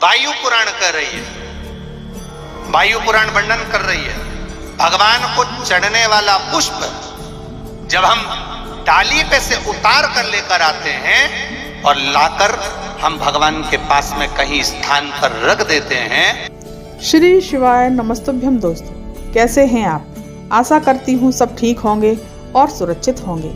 वायु पुराण कर रही है, वायु पुराण वर्णन कर रही है। भगवान को चढ़ने वाला पुष्प जब हम डाली पे से उतार कर लेकर आते हैं और लाकर हम भगवान के पास में कहीं स्थान पर रख देते हैं। श्री शिवाय नमस्तुभ्यम दोस्तों, कैसे हैं आप? आशा करती हूँ सब ठीक होंगे और सुरक्षित होंगे।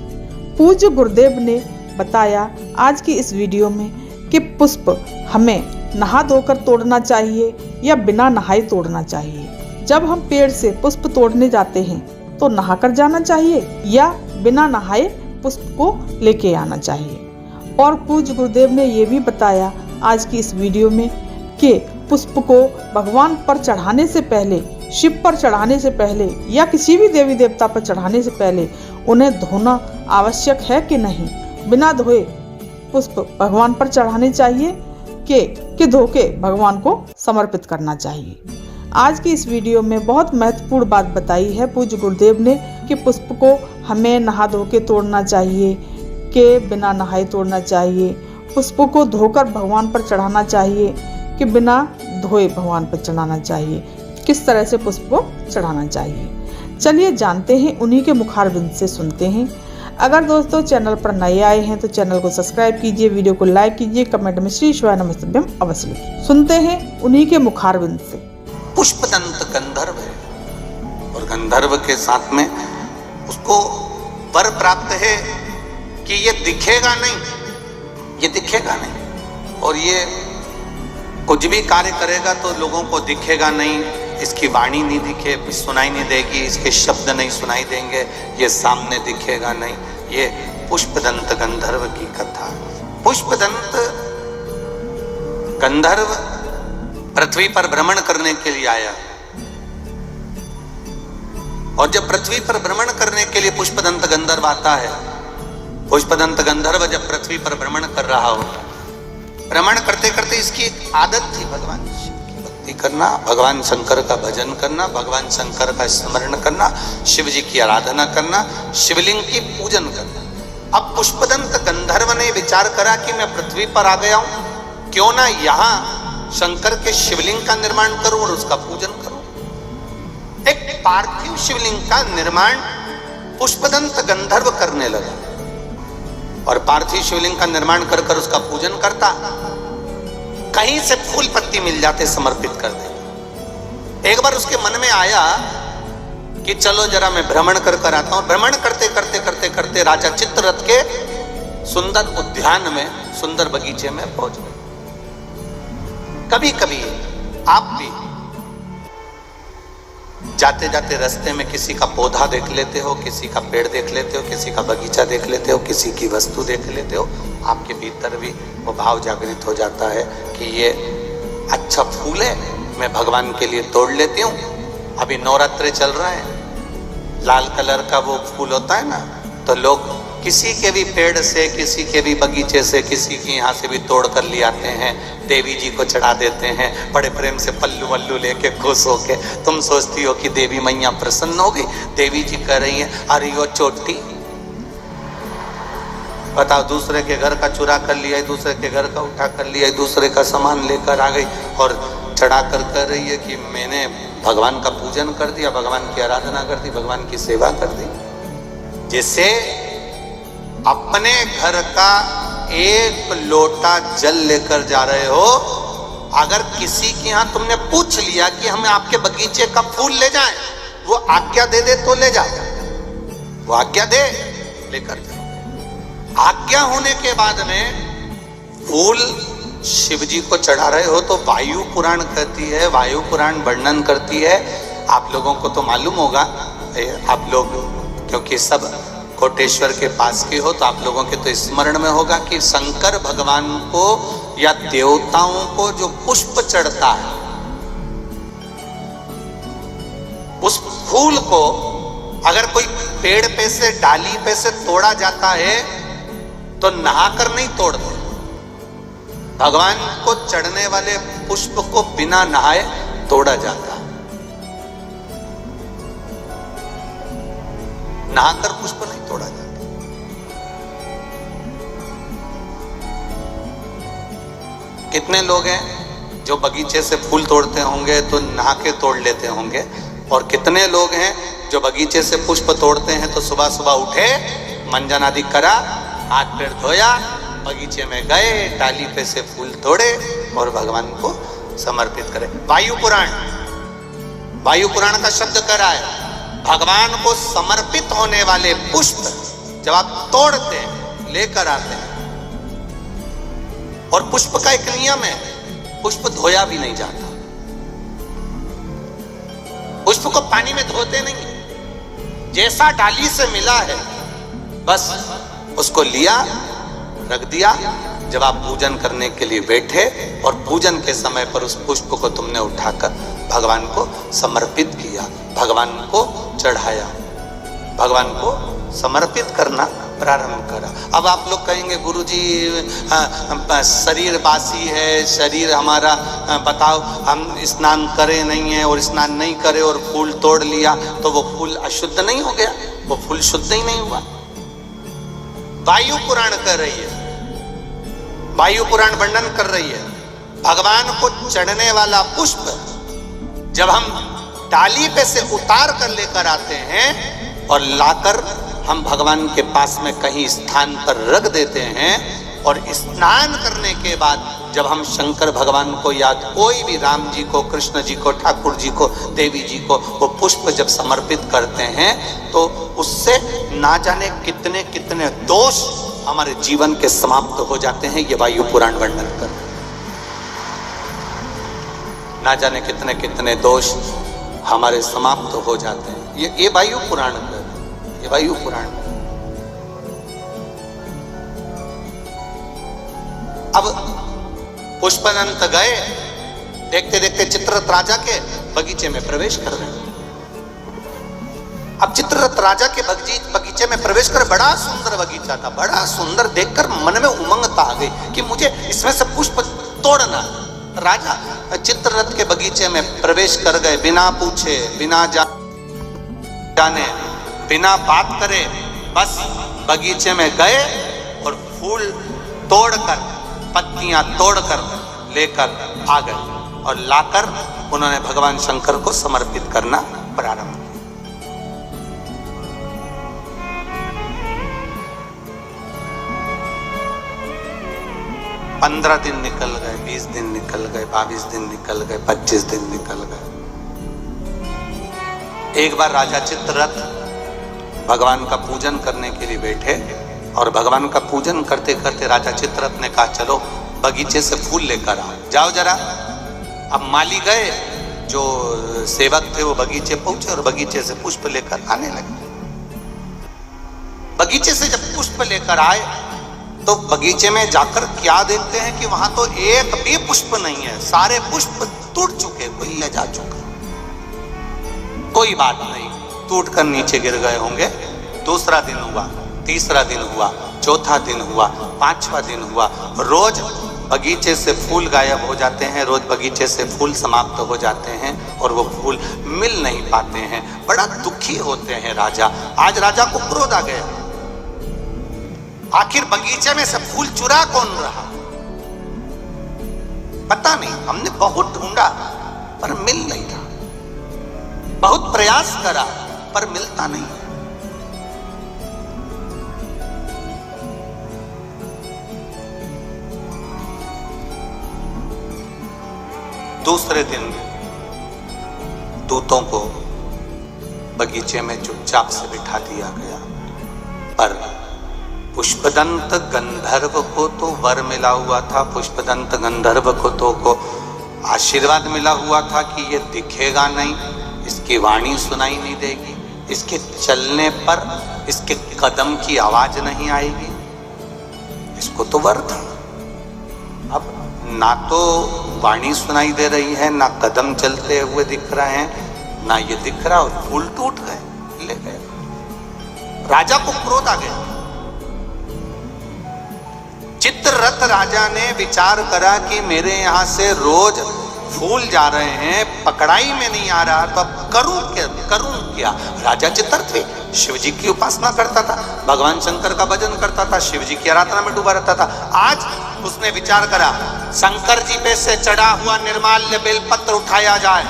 पूज्य गुरुदेव ने बताया आज की इस वीडियो में कि पुष्प हमें नहा धोकर तोड़ना चाहिए या बिना नहाए तोड़ना चाहिए। जब हम पेड़ से पुष्प तोड़ने जाते हैं तो नहाकर जाना चाहिए या बिना नहाए पुष्प को लेके आना चाहिए। और पूज्य गुरुदेव ने ये भी बताया आज की इस वीडियो में कि पुष्प को भगवान पर चढ़ाने से पहले, शिव पर चढ़ाने से पहले या किसी भी देवी देवता पर चढ़ाने से पहले उन्हें धोना आवश्यक है कि नहीं। बिना धोए पुष्प भगवान पर चढ़ाने चाहिए कि धो के भगवान को समर्पित करना चाहिए। आज की इस वीडियो में बहुत महत्वपूर्ण बात बताई है पूज्य गुरुदेव ने कि पुष्प को हमें नहा धो के तोड़ना चाहिए कि बिना नहाए तोड़ना चाहिए। पुष्प को धोकर भगवान पर चढ़ाना चाहिए कि बिना धोए भगवान पर चढ़ाना चाहिए। किस तरह से पुष्प को चढ़ाना चाहिए, चलिए जानते हैं, उन्हीं के मुखारबिंद से सुनते हैं। अगर दोस्तों चैनल पर नए आए हैं तो चैनल को सब्सक्राइब कीजिए, वीडियो को लाइक कीजिए, कमेंट में श्री शिवाय नमस्तुभ्यम अवश्य लिखिए। सुनते हैं उन्हीं के मुखारबिंद से। पुष्पदंत गंधर्व है और गंधर्व के साथ में उसको वर प्राप्त है कि ये दिखेगा नहीं, ये दिखेगा नहीं और ये कुछ भी कार्य करेगा तो लोगों को दिखेगा नहीं। इसकी वाणी नहीं दिखे, सुनाई नहीं देगी, इसके शब्द नहीं सुनाई देंगे, ये सामने दिखेगा नहीं। ये पुष्पदंत गंधर्व की कथा। पुष्पदंत गंधर्व पृथ्वी पर भ्रमण करने के लिए आया और जब पृथ्वी पर भ्रमण करने के लिए पुष्पदंत गंधर्व आता है, पुष्पदंत गंधर्व जब पृथ्वी पर भ्रमण कर रहा हो, भ्रमण करते करते इसकी एक आदत थी भगवान की भक्ति करना, भगवान शंकर का भजन करना, भगवान शंकर का स्मरण करना, शिव जी की आराधना करना, शिवलिंग की पूजन करना। अब पुष्पदंत गंधर्व ने विचार करा कि मैं पृथ्वी पर आ गया हूं, क्यों ना यहां शंकर के शिवलिंग का निर्माण करूं और उसका पूजन करूं। एक पार्थिव शिवलिंग का निर्माण पुष्पदंत गंधर्व करने लगा और पार्थिव शिवलिंग का निर्माण कर कर उसका पूजन करता। कहीं से फूल पत्ती मिल जाते समर्पित कर देता। एक बार उसके मन में आया कि चलो जरा मैं भ्रमण कर कर आता हूं। भ्रमण करते करते करते करते राजा चित्ररथ के सुंदर उद्यान में, सुंदर बगीचे में पहुंच गए। कभी कभी आप भी जाते जाते रास्ते में किसी का पौधा देख लेते हो, किसी का पेड़ देख लेते हो, किसी का बगीचा देख लेते हो, किसी की वस्तु देख लेते हो, आपके भीतर भी वो भाव जागृत हो जाता है कि ये अच्छा फूल है, मैं भगवान के लिए तोड़ लेती हूँ। अभी नवरात्रे चल रहा है, लाल कलर का वो फूल होता है ना, तो लोग किसी के भी पेड़ से, किसी के भी बगीचे से, किसी के यहाँ से भी तोड़ कर ले आते हैं, देवी जी को चढ़ा देते हैं, बड़े प्रेम से पल्लू वल्लू लेके खुश होके। तुम सोचती हो कि देवी मैया प्रसन्न हो गई, देवी जी कह रही है अरे वो चोटी, बताओ, दूसरे के घर का चुरा कर लिया, दूसरे के घर का उठा कर लिया, दूसरे का सामान लेकर आ गई और चढ़ा कर कह रही है कि मैंने भगवान का पूजन कर दिया, भगवान की आराधना कर दी, भगवान की सेवा कर दी। जिससे अपने घर का एक लोटा जल लेकर जा रहे हो, अगर किसी के यहाँ तुमने पूछ लिया कि हमें आपके बगीचे का फूल ले जाएं, वो आज्ञा दे दे तो ले जाओ, वो आज्ञा दे लेकर जाओ। आज्ञा होने के बाद में फूल शिव जी को चढ़ा रहे हो तो वायु पुराण कहती है, वायु पुराण वर्णन करती है। आप लोगों को तो मालूम होगा, आप लोग क्योंकि सब कोटेश्वर के पास के हो तो आप लोगों के तो स्मरण में होगा कि शंकर भगवान को या देवताओं को जो पुष्प चढ़ता है, उस फूल को अगर कोई पेड़ पे से, डाली पे से तोड़ा जाता है तो नहाकर नहीं तोड़ते। भगवान को चढ़ने वाले पुष्प को बिना नहाए तोड़ा जाता है। नहाकर पुष्प नहीं तोड़ा जाता। कितने लोग हैं जो बगीचे से फूल तोड़ते होंगे तो नहा के तोड़ लेते होंगे, और कितने लोग हैं जो बगीचे से पुष्प तोड़ते हैं तो सुबह सुबह उठे, मंजन आदि करा, हाथ पैर धोया, बगीचे में गए, डाली पे से फूल तोड़े और भगवान को समर्पित करे। वायु पुराण का शब्द करा है, भगवान को समर्पित होने वाले पुष्प जब आप तोड़ते हैं, लेकर आते हैं, और पुष्प का एक नियम है, पुष्प धोया भी नहीं जाता। पुष्प को पानी में धोते नहीं, जैसा डाली से मिला है बस उसको लिया, रख दिया। जब आप पूजन करने के लिए बैठे और पूजन के समय पर उस पुष्प को तुमने उठाकर भगवान को समर्पित किया, भगवान को चढ़ाया, भगवान को समर्पित करना प्रारंभ करा। अब आप लोग कहेंगे गुरुजी शरीर बासी है, शरीर हमारा बताओ, हम स्नान करे नहीं है और स्नान नहीं करे और फूल तोड़ लिया तो वो फूल अशुद्ध नहीं हो गया? वो फूल शुद्ध ही नहीं हुआ। वायु पुराण कर रही है, वायु पुराण वर्णन कर रही है, भगवान को चढ़ने वाला पुष्प जब हम डाली पे से उतार कर लेकर आते हैं और लाकर हम भगवान के पास में कहीं स्थान पर रख देते हैं, और स्नान करने के बाद जब हम शंकर भगवान को याद, कोई भी राम जी को, कृष्ण जी को, ठाकुर जी को, देवी जी को वो पुष्प जब समर्पित करते हैं तो उससे ना जाने कितने कितने दोष हमारे जीवन के समाप्त हो जाते हैं। ये वायु पुराण वर्णन कर, ना जाने कितने कितने दोष हमारे समाप्त हो जाते हैं। ये वायु पुराण कर, ये वायु पुराण। अब पुष्पदंत गए, देखते देखते चित्ररथ राजा के बगीचे में प्रवेश कर रहे हैं। अब चित्ररथ राजा के बगीचे में प्रवेश कर, बड़ा सुंदर बगीचा था, बड़ा सुंदर, देखकर मन में उमंगता आ गई कि मुझे इसमें से पुष्प तोड़ना। राजा चित्ररथ के बगीचे में प्रवेश कर गए, बिना पूछे, बिना जाने, बिना बात करे, बस बगीचे में गए और फूल तोड़कर, पत्तियां तोड़कर लेकर आ गए और लाकर उन्होंने भगवान शंकर को समर्पित करना प्रारंभ किया। 15 दिन निकल गए, 20 दिन निकल गए, 22 दिन निकल गए, 25 दिन निकल गए। एक बार राजा चित्ररथ भगवान का पूजन करने के लिए बैठे, और भगवान का पूजन करते करते राजा चित्ररथ ने कहा चलो बगीचे से फूल लेकर आओ, जाओ जरा। अब माली गए, जो सेवक थे वो बगीचे पहुंचे और बगीचे से पुष्प लेकर आने लगे। बगीचे से जब पुष्प लेकर आए तो बगीचे में जाकर क्या देखते हैं कि वहां तो एक भी पुष्प नहीं है, सारे पुष्प टूट चुके, कोई ले जा चुका। कोई बात नहीं, टूट कर नीचे गिर गए होंगे। दूसरा दिन हुआ, तीसरा दिन हुआ, चौथा दिन हुआ, पांचवा दिन हुआ। रोज बगीचे से फूल गायब हो जाते हैं, रोज बगीचे से फूल समाप्त हो जाते हैं और वो फूल मिल नहीं पाते हैं। बड़ा दुखी होते हैं राजा। आज राजा को क्रोध आ गया, आखिर बगीचे में से फूल चुरा कौन रहा? पता नहीं, हमने बहुत ढूंढा पर मिल नहीं रहा, बहुत प्रयास करा पर मिलता नहीं। दूसरे दिन दूतों को बगीचे में चुपचाप से बिठा दिया गया, पर पुष्पदंत गंधर्व को तो वर मिला हुआ था, पुष्पदंत गंधर्व को तो आशीर्वाद मिला हुआ था कि ये दिखेगा नहीं, इसकी वाणी सुनाई नहीं देगी, इसके चलने पर इसके कदम की आवाज नहीं आएगी, इसको तो वर था। अब ना तो वाणी सुनाई दे रही है, ना कदम चलते हुए दिख रहे हैं, ना ये दिख रहा, और फूल टूट गए, ले गए। राजा को क्रोध आ गया। चित्ररथ राजा ने विचार करा कि मेरे यहां से रोज फूल जा रहे हैं, पकड़ाई में नहीं आ रहा, तो अब करूं क्या? राजा चित्ररथ शिव जी की उपासना करता था, भगवान शंकर का भजन करता था, शिव जी की आराधना में डूबा रहता था। आज उसने विचार करा, शंकर जी पे से चढ़ा हुआ निर्माल्य बेलपत्र उठाया जाए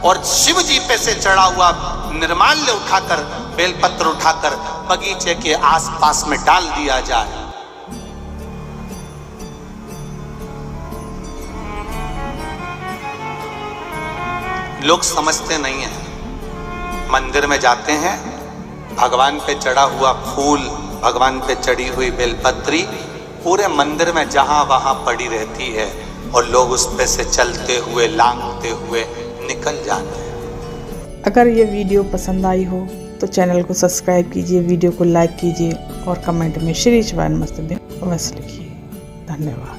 और शिव जी पे से चढ़ा हुआ निर्माल्य उठाकर बेलपत्र उठाकर बगीचे के आसपास में डाल दिया जाए। लोग समझते नहीं है, मंदिर में जाते हैं, भगवान पे चढ़ा हुआ फूल, भगवान पे चढ़ी हुई बेलपत्री पूरे मंदिर में जहां वहां पड़ी रहती है और लोग उस पे से चलते हुए लांघते हुए निकल जाते हैं। अगर ये वीडियो पसंद आई हो तो चैनल को सब्सक्राइब कीजिए, वीडियो को लाइक कीजिए और कमेंट में श्री शिवाय नमस्तुभ्यम अवश्य लिखिए। धन्यवाद।